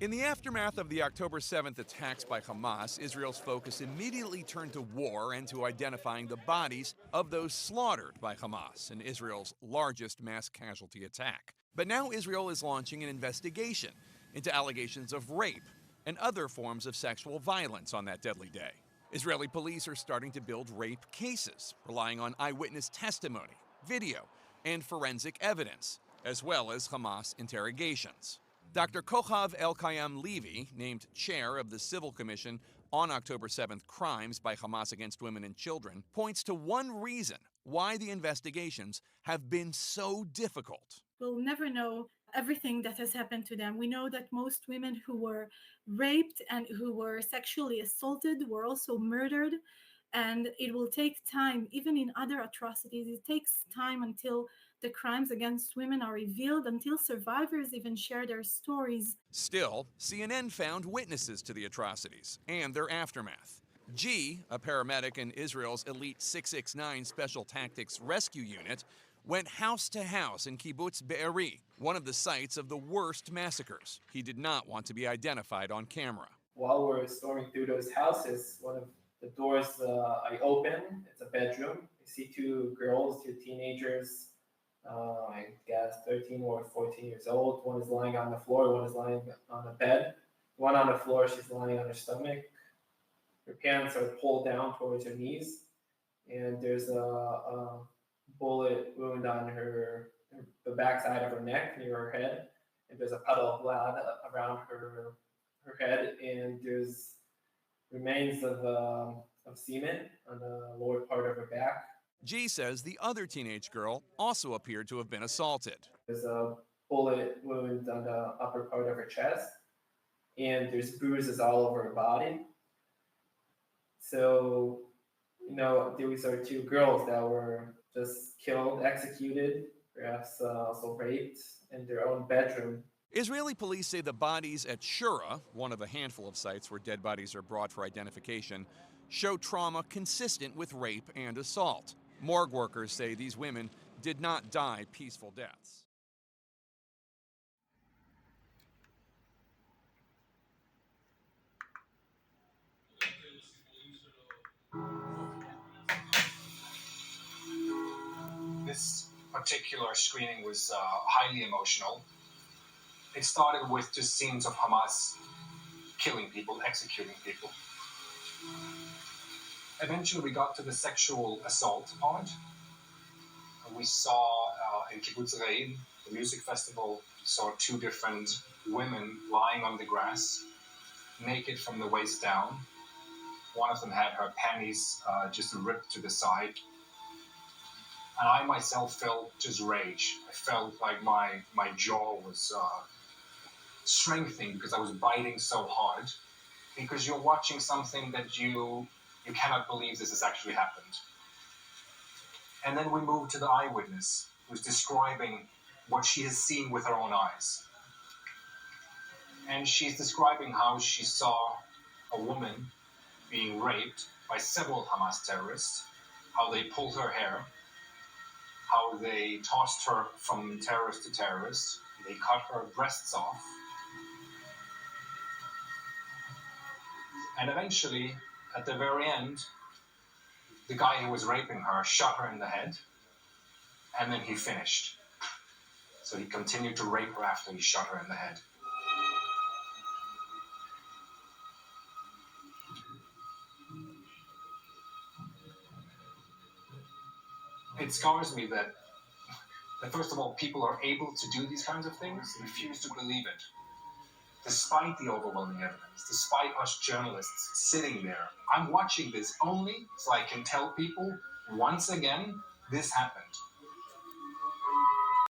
In the aftermath of the October 7th attacks by Hamas, Israel's focus immediately turned to war and to identifying the bodies of those slaughtered by Hamas in Israel's largest mass casualty attack. But now Israel is launching an investigation into allegations of rape and other forms of sexual violence on that deadly day. Israeli police are starting to build rape cases, relying on eyewitness testimony, video, and forensic evidence, as well as Hamas interrogations. Dr. Kochav El-Kayam Levy, named chair of the Civil Commission on October 7th crimes by Hamas against women and children, points to one reason why the investigations have been so difficult. We'll never know everything that has happened to them. We know that most women who were raped and who were sexually assaulted were also murdered. And it will take time, even in other atrocities, it takes time until the crimes against women are revealed, until survivors even share their stories. Still, CNN found witnesses to the atrocities and their aftermath. G, a paramedic in Israel's elite 669 Special Tactics Rescue Unit, went house to house in Kibbutz Be'eri, one of the sites of the worst massacres. He did not want to be identified on camera. While we're storming through those houses, one of the doors I open, it's a bedroom. I see two girls, two teenagers, I guess 13 or 14 years old. One is lying on the floor, one is lying on a bed. One on the floor, she's lying on her stomach. Her pants are pulled down towards her knees. And there's a bullet wound on the backside of her neck near her head. And there's a puddle of blood around her head. And there's remains of semen on the lower part of her back. G says the other teenage girl also appeared to have been assaulted. There's a bullet wound on the upper part of her chest, and there's bruises all over her body. So, these are two girls that were just killed, executed, perhaps also raped in their own bedroom. Israeli police say the bodies at Shura, one of a handful of sites where dead bodies are brought for identification, show trauma consistent with rape and assault. Morgue workers say these women did not die peaceful deaths. This particular screening was highly emotional. It started with just scenes of Hamas killing people, executing people. Eventually, we got to the sexual assault part. We saw in Kibbutz Re'im, the music festival, saw two different women lying on the grass, naked from the waist down. One of them had her panties just ripped to the side. And I myself felt just rage. I felt like my jaw was strengthening because I was biting so hard, because you're watching something that you cannot believe this has actually happened. And then we moved to the eyewitness, who's describing what she has seen with her own eyes. And she's describing how she saw a woman being raped by several Hamas terrorists, how they pulled her hair, how they tossed her from terrorist to terrorist, they cut her breasts off. And eventually, at the very end, the guy who was raping her shot her in the head, and then he finished. So he continued to rape her after he shot her in the head. It scars me that first of all, people are able to do these kinds of things and refuse to believe it. Despite the overwhelming evidence, despite us journalists sitting there, I'm watching this only so I can tell people, once again, this happened.